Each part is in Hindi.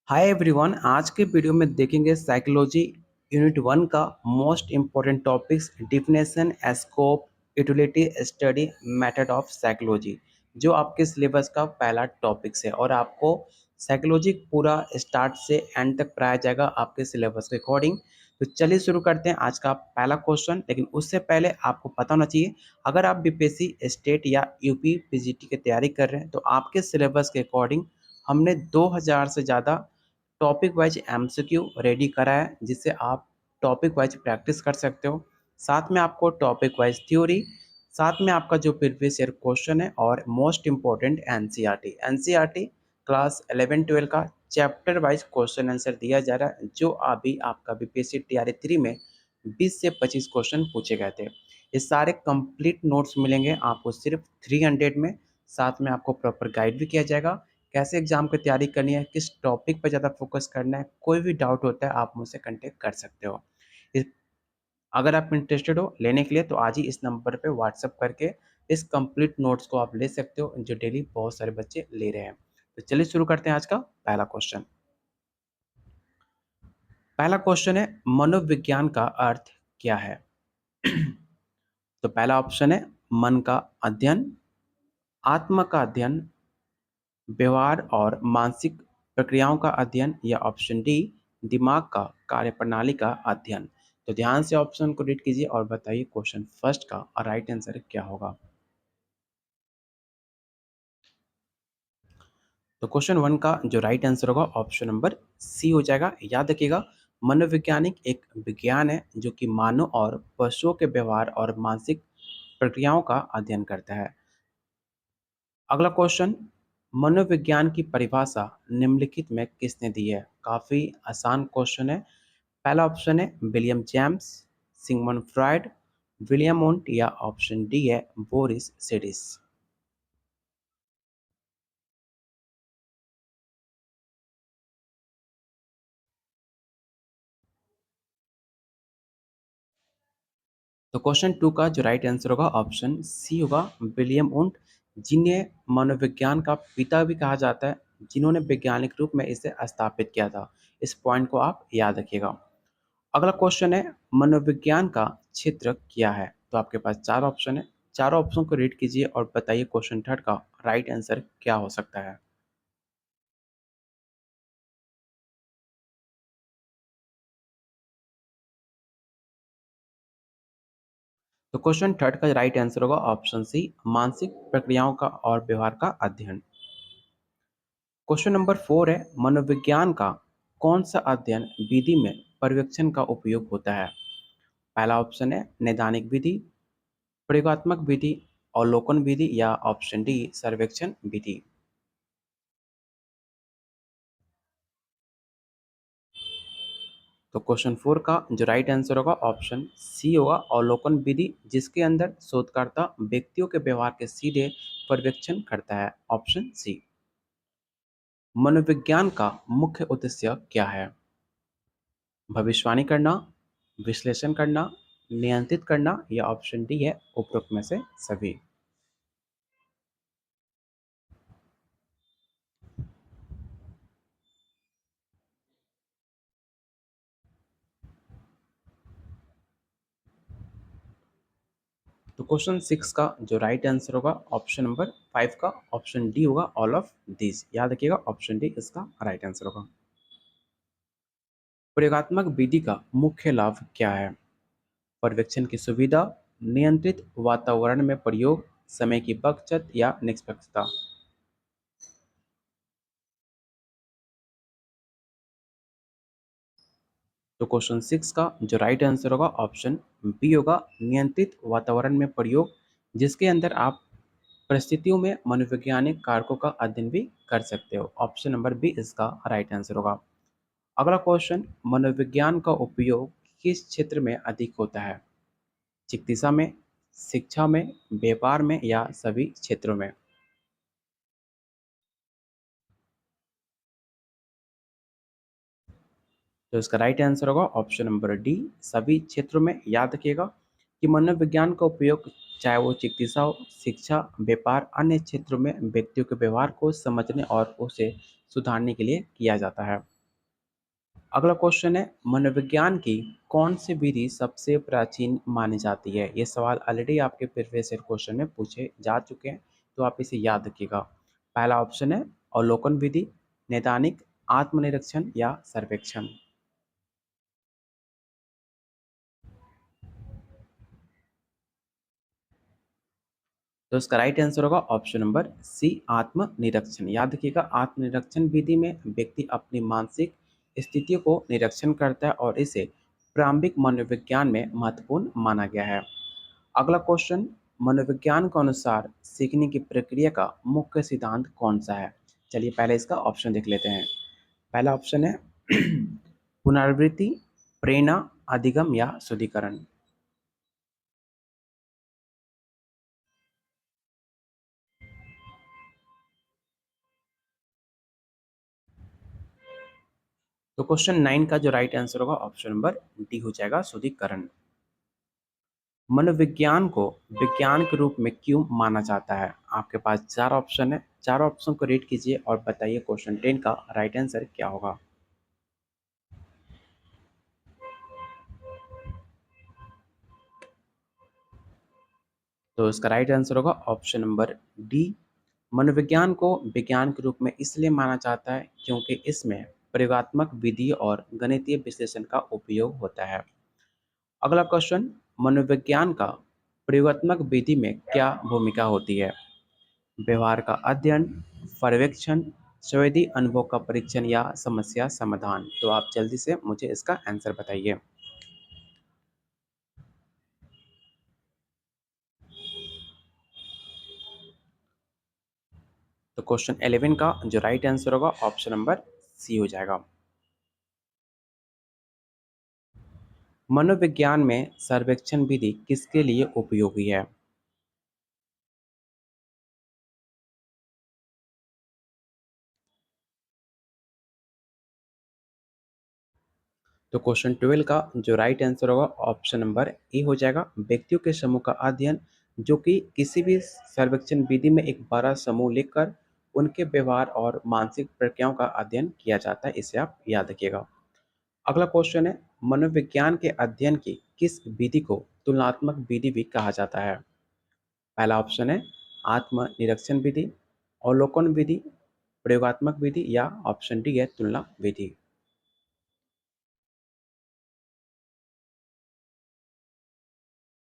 Hi everyone. आज के वीडियो में देखेंगे साइकोलॉजी यूनिट 1 का most important topics definition, scope, utility, study, method of psychology, जो आपके सिलेबस का पहला टॉपिक्स है और आपको साइकोलॉजी पूरा स्टार्ट से एंड तक पढ़ाया जाएगा आपके सिलेबस के अकॉर्डिंग। तो चलिए शुरू करते हैं आज का पहला क्वेश्चन। लेकिन उससे पहले आपको पता होना चाहिए, अगर आप बीपीएससी स्टेट या यूपी पीजीटी की तैयारी कर रहे हैं तो आपके सिलेबस के अकॉर्डिंग हमने 2000 से ज़्यादा टॉपिक वाइज एमसीक्यू रेडी करा है, जिससे आप टॉपिक वाइज प्रैक्टिस कर सकते हो। साथ में आपको टॉपिक वाइज थ्योरी, साथ में आपका जो प्रीवियस ईयर क्वेश्चन है और मोस्ट इम्पोर्टेंट एनसीईआरटी क्लास 11-12 का चैप्टर वाइज क्वेश्चन आंसर दिया जा रहा है, जो अभी आपका बीपीएससी टीआरई 3 में 20 से 25 क्वेश्चन पूछे गए थे। ये सारे कंप्लीट नोट्स मिलेंगे आपको सिर्फ 300 में। साथ में आपको प्रॉपर गाइड भी किया जाएगा, कैसे एग्जाम की तैयारी करनी है, किस टॉपिक पर ज़्यादा फोकस करना है। कोई भी डाउट होता है आप मुझसे कांटेक्ट कर सकते हो। इस अगर आप इंटरेस्टेड हो लेने के लिए तो आज ही इस नंबर पे व्हाट्सअप करके इस कंप्लीट नोट्स को आप ले सकते हो, जो डेली बहुत सारे बच्चे ले रहे हैं। तो चलिए शुरू करते हैं आज का पहला क्वेश्चन। पहला क्वेश्चन है, मनोविज्ञान का अर्थ क्या है? तो पहला ऑप्शन है मन का अध्ययन, आत्मा का अध्ययन, व्यवहार और मानसिक प्रक्रियाओं का अध्ययन, या ऑप्शन डी दिमाग का कार्यप्रणाली का अध्ययन। तो ध्यान से ऑप्शन को रीड कीजिए और बताइए क्वेश्चन फर्स्ट का राइट आंसर क्या होगा। तो क्वेश्चन वन का जो राइट आंसर होगा ऑप्शन नंबर सी हो जाएगा। याद रखिएगा, मनोवैज्ञानिक एक विज्ञान है जो कि मानव और पशुओं के व्यवहार और मानसिक प्रक्रियाओं का अध्ययन करता है। अगला क्वेश्चन, मनोविज्ञान की परिभाषा निम्नलिखित में किसने दी है? काफी आसान क्वेश्चन है। पहला ऑप्शन है William James, Sigmund Freud, William Wundt, या ऑप्शन डी है बोरिस सिडिस। तो क्वेश्चन टू का जो राइट आंसर होगा ऑप्शन सी होगा, विलियम वुंट, जिन्हें मनोविज्ञान का पिता भी कहा जाता है, जिन्होंने वैज्ञानिक रूप में इसे स्थापित किया था। इस पॉइंट को आप याद रखिएगा। अगला क्वेश्चन है, मनोविज्ञान का क्षेत्र क्या है? तो आपके पास चार ऑप्शन है, चारों ऑप्शन को रीड कीजिए और बताइए क्वेश्चन थर्ड का राइट आंसर क्या हो सकता है। तो क्वेश्चन थर्ड का राइट आंसर होगा ऑप्शन सी, मानसिक प्रक्रियाओं का और व्यवहार का अध्ययन। क्वेश्चन नंबर फोर है, मनोविज्ञान का कौन सा अध्ययन विधि में पर्यवेक्षण का उपयोग होता है? पहला ऑप्शन है नैदानिक विधि, प्रयोगात्मक विधि, अवलोकन विधि, या ऑप्शन डी सर्वेक्षण विधि। तो क्वेश्चन फोर का जो राइट आंसर होगा ऑप्शन सी होगा, अवलोकन विधि, जिसके अंदर शोधकर्ता व्यक्तियों के व्यवहार के सीधे पर्यवेक्षण करता है। Option C. मनोविज्ञान का मुख्य उद्देश्य क्या है? भविष्यवाणी करना, विश्लेषण करना, नियंत्रित करना, या ऑप्शन डी है उपरोक्त में से सभी। तो क्वेश्चन सिक्स का जो राइट आंसर होगा ऑप्शन नंबर फाइव का ऑप्शन डी होगा, ऑल ऑफ दिस। याद रखिएगा, ऑप्शन डी इसका राइट आंसर होगा। प्रयोगात्मक विधि का मुख्य लाभ क्या है? पर्यवेक्षण की सुविधा, नियंत्रित वातावरण में प्रयोग, समय की बचत, या निष्पक्षता। तो क्वेश्चन सिक्स का जो राइट आंसर होगा ऑप्शन बी होगा, नियंत्रित वातावरण में प्रयोग, जिसके अंदर आप परिस्थितियों में मनोवैज्ञानिक कारकों का अध्ययन भी कर सकते हो। ऑप्शन नंबर बी इसका राइट आंसर होगा। अगला क्वेश्चन, मनोविज्ञान का उपयोग किस क्षेत्र में अधिक होता है? चिकित्सा में, शिक्षा में, व्यापार में, या सभी क्षेत्रों में? तो इसका राइट आंसर होगा ऑप्शन नंबर डी, सभी क्षेत्रों में। याद रखिएगा कि मनोविज्ञान का उपयोग चाहे वो चिकित्सा हो, शिक्षा, व्यापार, अन्य क्षेत्रों में व्यक्तियों के व्यवहार को समझने और उसे सुधारने के लिए किया जाता है। अगला क्वेश्चन है, मनोविज्ञान की कौन सी विधि सबसे प्राचीन मानी जाती है? ये सवाल ऑलरेडी आपके प्रीवियस ईयर क्वेश्चन में पूछे जा चुके हैं, तो आप इसे याद रखिएगा। पहला ऑप्शन है अवलोकन विधि, नैदानिक, आत्मनिरीक्षण या सर्वेक्षण। तो इसका राइट आंसर होगा ऑप्शन नंबर सी, आत्मनिरीक्षण। याद रखिएगा, आत्मनिरीक्षण विधि में व्यक्ति अपनी मानसिक स्थितियों को निरीक्षण करता है और इसे प्रारंभिक मनोविज्ञान में महत्वपूर्ण माना गया है। अगला क्वेश्चन, मनोविज्ञान के अनुसार सीखने की प्रक्रिया का मुख्य सिद्धांत कौन सा है? चलिए पहले इसका ऑप्शन देख लेते हैं। पहला ऑप्शन है पुनरावृत्ति, प्रेरणा, अधिगम या शुद्धिकरण। तो क्वेश्चन 9 का जो राइट आंसर होगा ऑप्शन नंबर डी हो जाएगा, शुद्धिकरण। मनोविज्ञान को विज्ञान के रूप में क्यों माना जाता है? आपके पास चार ऑप्शन है, चार ऑप्शन को रीड कीजिए और बताइए क्वेश्चन 10 का राइट आंसर क्या होगा। तो इसका राइट आंसर होगा ऑप्शन नंबर डी। मनोविज्ञान को विज्ञान के रूप में इसलिए माना जाता है क्योंकि इसमें प्रयोगात्मक विधि और गणितीय विश्लेषण का उपयोग होता है। अगला क्वेश्चन, मनोविज्ञान का प्रयोगात्मक विधि में क्या भूमिका होती है? व्यवहार का अध्ययन, पर्यवेक्षण, संवेदी अनुभव का परीक्षण या समस्या समाधान। तो आप जल्दी से मुझे इसका आंसर बताइए। तो क्वेश्चन 11 का जो राइट आंसर होगा ऑप्शन नंबर सी हो जाएगा। मनोविज्ञान में सर्वेक्षण विधि किसके लिए उपयोगी है? तो क्वेश्चन 12 का जो राइट आंसर होगा ऑप्शन नंबर ए हो जाएगा, व्यक्तियों के समूह का अध्ययन, जो कि किसी भी सर्वेक्षण विधि में एक बड़ा समूह लेकर उनके व्यवहार और मानसिक प्रक्रियाओं का अध्ययन किया जाता है, इसे आप याद रखिएगा। अगला क्वेश्चन है, मनोविज्ञान के अध्ययन की किस विधि को तुलनात्मक विधि भी कहा जाता है? पहला ऑप्शन है आत्मनिरीक्षण विधि, अवलोकन विधि, प्रयोगात्मक विधि या ऑप्शन डी है तुलना विधि।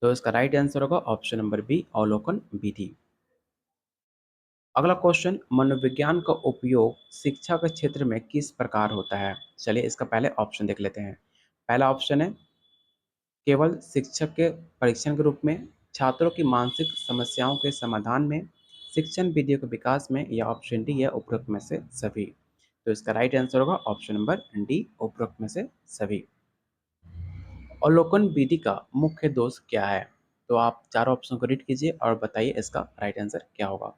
तो इसका राइट आंसर होगा ऑप्शन नंबर बी, अवलोकन विधि। अगला क्वेश्चन, मनोविज्ञान का उपयोग शिक्षा के क्षेत्र में किस प्रकार होता है? चलिए इसका पहले ऑप्शन देख लेते हैं। पहला ऑप्शन है केवल शिक्षक के परीक्षण के रूप में, छात्रों की मानसिक समस्याओं के समाधान में, शिक्षण विधियों के विकास में या ऑप्शन डी है उपरोक्त में से सभी। तो इसका राइट आंसर होगा ऑप्शन नंबर डी, उपरोक्त में से सभी। अवलोकन विधि का मुख्य दोष क्या है? तो आप चारों ऑप्शन को रीड कीजिए और बताइए इसका राइट आंसर क्या होगा।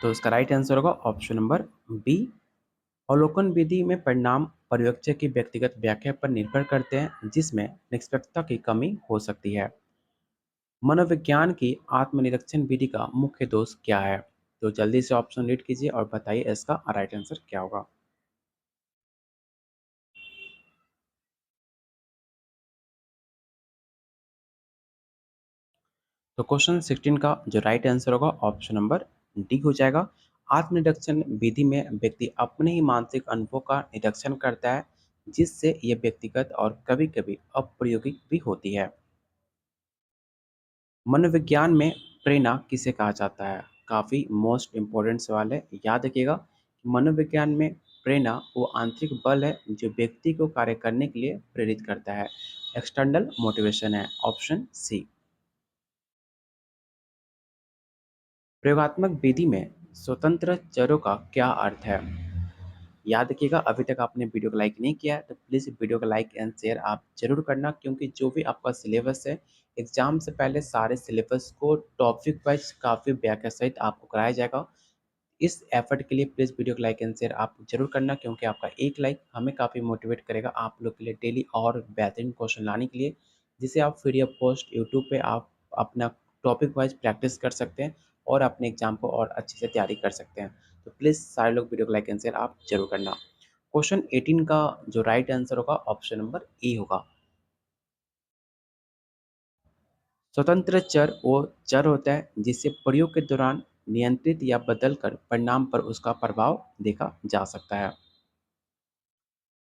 तो इसका राइट आंसर होगा ऑप्शन नंबर बी। अवलोकन विधि में परिणाम पर्यवेक्षक की व्यक्तिगत व्याख्या पर निर्भर करते हैं, जिसमें निष्पक्षता की कमी हो सकती है। मनोविज्ञान की आत्मनिरीक्षण विधि का मुख्य दोष क्या है? तो जल्दी से ऑप्शन रीड कीजिए और बताइए इसका राइट आंसर क्या होगा। तो क्वेश्चन 16 का जो राइट आंसर होगा ऑप्शन नंबर डी हो जाएगा। आत्मनिरीक्षण विधि में व्यक्ति अपने ही मानसिक अनुभव का निरीक्षण करता है, जिससे ये व्यक्तिगत और कभी कभी अप्रायोगिक भी होती है। मनोविज्ञान में प्रेरणा किसे कहा जाता है? काफ़ी मोस्ट इम्पोर्टेंट सवाल है, याद रखिएगा। मनोविज्ञान में प्रेरणा वो आंतरिक बल है जो व्यक्ति को कार्य करने के लिए प्रेरित करता है। एक्सटर्नल मोटिवेशन है ऑप्शन सी। प्रयोगात्मक विधि में स्वतंत्र चरों का क्या अर्थ है? याद रखिएगा, अभी तक आपने वीडियो को लाइक नहीं किया है तो प्लीज़ वीडियो को लाइक एंड शेयर आप ज़रूर करना, क्योंकि जो भी आपका सिलेबस है, एग्ज़ाम से पहले सारे सिलेबस को टॉपिक वाइज काफ़ी व्याख्या सहित आपको कराया जाएगा। इस एफर्ट के लिए प्लीज़ वीडियो को लाइक एंड शेयर आप ज़रूर करना, क्योंकि आपका एक लाइक हमें काफ़ी मोटिवेट करेगा आप लोग के लिए डेली और बेहतरीन क्वेश्चन लाने के लिए, जिसे आप फ्री ऑफ कॉस्ट यूट्यूब पे आप अपना टॉपिक वाइज प्रैक्टिस कर सकते हैं। और अपने एग्जाम को और अच्छे से तैयारी कर सकते हैं। तो प्लीज़ सारे लोग वीडियो को लाइक एंड शेयर आप जरूर करना। क्वेश्चन 18 का जो राइट आंसर होगा ऑप्शन नंबर ए होगा। स्वतंत्र चर वो चर होता है जिसे प्रयोग के दौरान नियंत्रित या बदलकर परिणाम पर उसका प्रभाव देखा जा सकता है।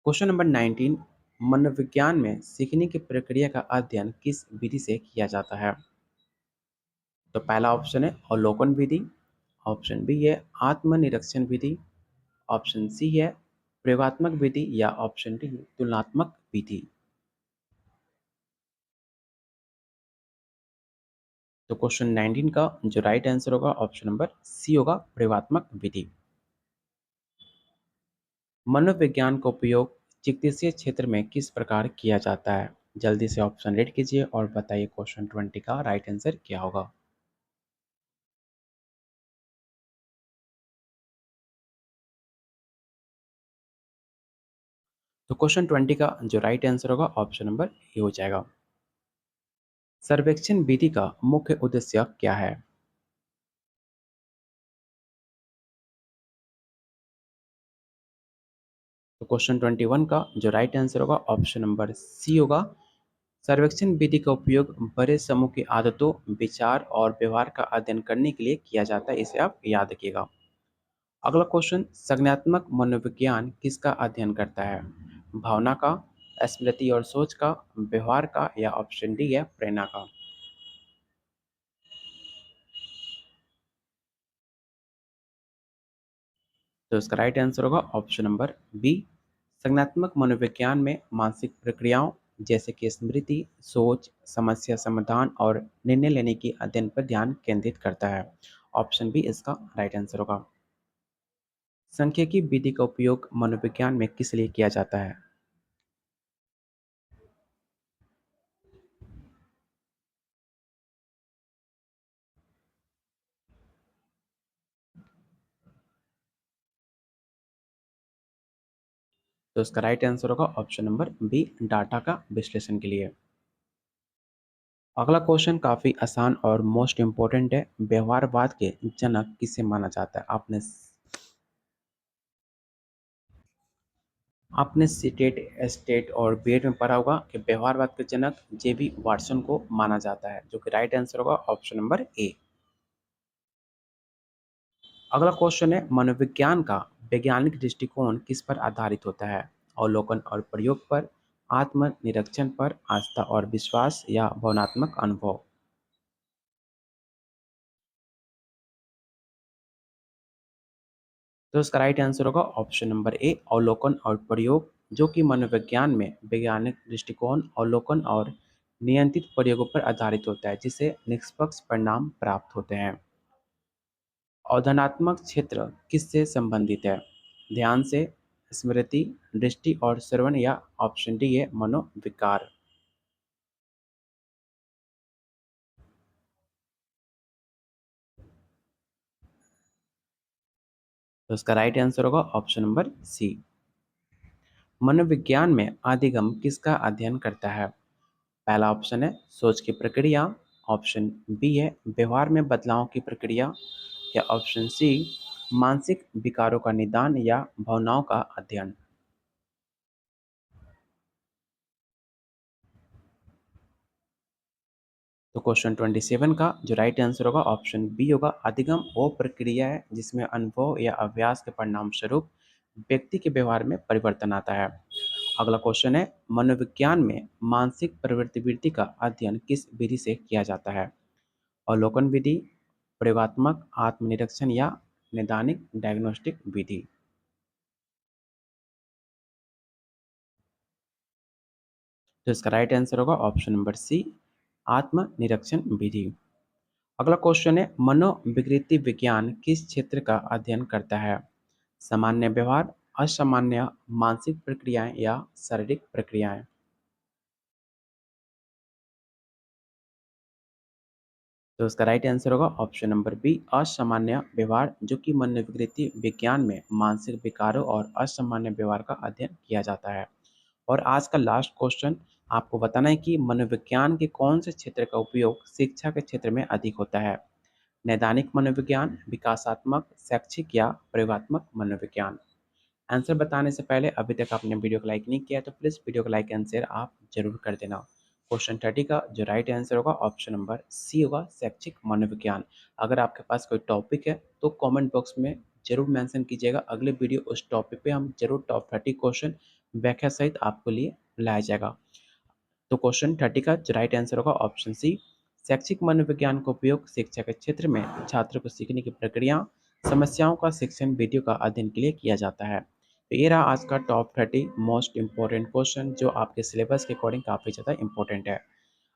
क्वेश्चन नंबर 19, मनोविज्ञान में सीखने की प्रक्रिया का अध्ययन किस विधि से किया जाता है? तो पहला ऑप्शन है अवलोकन विधि, ऑप्शन बी है आत्मनिरीक्षण विधि, ऑप्शन सी है प्रयोगात्मक विधि या ऑप्शन डी तुलनात्मक विधि। तो क्वेश्चन 19 का जो राइट आंसर होगा ऑप्शन नंबर सी होगा प्रयोगात्मक विधि। मनोविज्ञान का उपयोग चिकित्सीय क्षेत्र में किस प्रकार किया जाता है? जल्दी से ऑप्शन रीड कीजिए और बताइए क्वेश्चन 20 का राइट आंसर क्या होगा। तो क्वेश्चन 20 का जो राइट आंसर होगा ऑप्शन नंबर ए हो जाएगा। सर्वेक्षण विधि का मुख्य उद्देश्य क्या है? तो क्वेश्चन 21 का जो राइट आंसर होगा ऑप्शन नंबर सी होगा। सर्वेक्षण विधि का उपयोग बड़े समूह की आदतों, विचार और व्यवहार का अध्ययन करने के लिए किया जाता है, इसे आप याद रखिएगा। अगला क्वेश्चन, संज्ञानात्मक मनोविज्ञान किसका अध्ययन करता है? भावना का, स्मृति और सोच का, व्यवहार का या ऑप्शन डी है प्रेरणा का। तो इसका राइट आंसर होगा ऑप्शन नंबर बी। संज्ञानात्मक मनोविज्ञान में मानसिक प्रक्रियाओं जैसे कि स्मृति, सोच, समस्या समाधान और निर्णय लेने की अध्ययन पर ध्यान केंद्रित करता है। ऑप्शन बी इसका राइट आंसर होगा। सांख्यिकी विधि का उपयोग मनोविज्ञान में किस लिए किया जाता है? तो इसका राइट आंसर होगा ऑप्शन नंबर बी, डाटा का विश्लेषण के लिए। अगला क्वेश्चन काफी आसान और मोस्ट इम्पोर्टेंट है। व्यवहारवाद के जनक किसे माना जाता है? आपने सीटेट, एस्टेट और बीएड में पढ़ा होगा कि व्यवहारवाद के जनक जेबी वाटसन को माना जाता है, जो कि राइट आंसर होगा ऑप्शन नंबर ए। अगला क्वेश्चन है मनोविज्ञान का वैज्ञानिक दृष्टिकोण किस पर आधारित होता है? अवलोकन और प्रयोग पर, आत्मनिरीक्षण पर, आस्था और विश्वास या भावनात्मक अनुभव। तो इसका राइट आंसर होगा ऑप्शन नंबर ए अवलोकन और प्रयोग, जो कि मनोविज्ञान में वैज्ञानिक दृष्टिकोण अवलोकन और नियंत्रित प्रयोगों पर आधारित होता है, जिससे निष्पक्ष परिणाम प्राप्त होते हैं। अवधारणात्मक क्षेत्र किससे संबंधित है? ध्यान से, स्मृति, दृष्टि और श्रवण या ऑप्शन डी है मनोविकार। तो इसका राइट आंसर होगा ऑप्शन नंबर सी। मनोविज्ञान में आदिगम किसका अध्ययन करता है? पहला ऑप्शन है सोच की प्रक्रिया, ऑप्शन बी है व्यवहार में बदलाव की प्रक्रिया या ऑप्शन सी मानसिक विकारों का निदान या भावनाओं का अध्ययन। तो क्वेश्चन 27 का जो राइट आंसर होगा ऑप्शन बी होगा। अधिगम वो प्रक्रिया है जिसमें अनुभव या अभ्यास के परिणाम स्वरूप व्यक्ति के व्यवहार में परिवर्तन आता है। अगला क्वेश्चन है मनोविज्ञान में मानसिक प्रवृत्ति का अध्ययन किस विधि से किया जाता है? अवलोकन विधि, प्रयोगात्मक आत्मनिरीक्षण या नैदानिक डायग्नोस्टिक विधि। तो इसका राइट आंसर होगा ऑप्शन नंबर सी आत्मनिरीक्षण विधि। अगला क्वेश्चन है मनोविकृति विज्ञान किस क्षेत्र का अध्ययन करता है? सामान्य व्यवहार, असामान्य मानसिक प्रक्रियाएं या शारीरिक प्रक्रियाएं। तो इसका राइट आंसर होगा ऑप्शन नंबर बी असामान्य व्यवहार, जो कि मनोविकृति विज्ञान में मानसिक विकारों और असामान्य व्यवहार का अध्ययन किया जाता है। और आज का लास्ट क्वेश्चन आपको बताना है कि मनोविज्ञान के कौन से क्षेत्र का उपयोग शिक्षा के क्षेत्र में अधिक होता है? नैदानिक मनोविज्ञान, विकासात्मक, शैक्षिक या प्रयोगात्मक मनोविज्ञान। आंसर बताने से पहले अभी तक आपने वीडियो को लाइक नहीं किया है तो प्लीज़ वीडियो को लाइक एंड शेयर आप जरूर कर देना। क्वेश्चन 30 का जो राइट आंसर होगा ऑप्शन नंबर सी होगा, शैक्षिक मनोविज्ञान। अगर आपके पास कोई टॉपिक है तो कमेंट बॉक्स में जरूर मेंशन कीजिएगा, अगले वीडियो उस टॉपिक पे हम जरूर टॉप 30 क्वेश्चन व्याख्या सहित आपके लिए लाया जाएगा। तो क्वेश्चन 30 का जो राइट आंसर होगा ऑप्शन सी, शैक्षिक मनोविज्ञान का उपयोग शिक्षा के क्षेत्र में छात्रों को सीखने की प्रक्रिया, समस्याओं का शिक्षण, वीडियो का अध्ययन के लिए किया जाता है। तो ये रहा आज का टॉप 30 मोस्ट इंपॉर्टेंट क्वेश्चन जो आपके सिलेबस के अकॉर्डिंग काफ़ी ज़्यादा इंपॉर्टेंट है।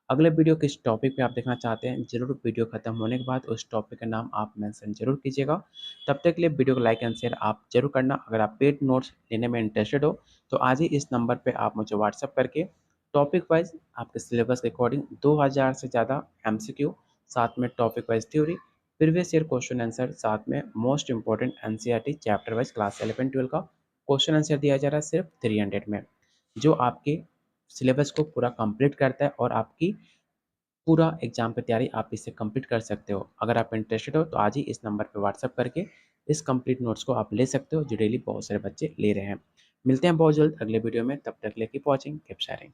अगले वीडियो किस टॉपिक पे आप देखना चाहते हैं, ज़रूर वीडियो खत्म होने के बाद उस टॉपिक का नाम आप मेंशन ज़रूर कीजिएगा। तब तक के लिए वीडियो को लाइक एंड शेयर आप ज़रूर करना। अगर आप पेड नोट्स लेने में इंटरेस्टेड हो तो आज ही इस नंबर पे आप मुझे व्हाट्सएप करके टॉपिक वाइज आपके सिलेबस के अकॉर्डिंग 2000 से ज़्यादा एमसीक्यू, साथ में topic wise theory, previous year question answer, साथ में most important NCERT chapter wise class 11-12 का क्वेश्चन आंसर दिया जा रहा है सिर्फ 300 में, जो आपके सिलेबस को पूरा कंप्लीट करता है और आपकी पूरा एग्जाम की तैयारी आप इससे कंप्लीट कर सकते हो। अगर आप इंटरेस्टेड हो तो आज ही इस नंबर पे व्हाट्सएप करके इस कंप्लीट नोट्स को आप ले सकते हो जो डेली बहुत सारे बच्चे ले रहे हैं। मिलते हैं बहुत जल्द अगले वीडियो में, तब तक के लिए कीप वॉचिंग, कीप शेयरिंग।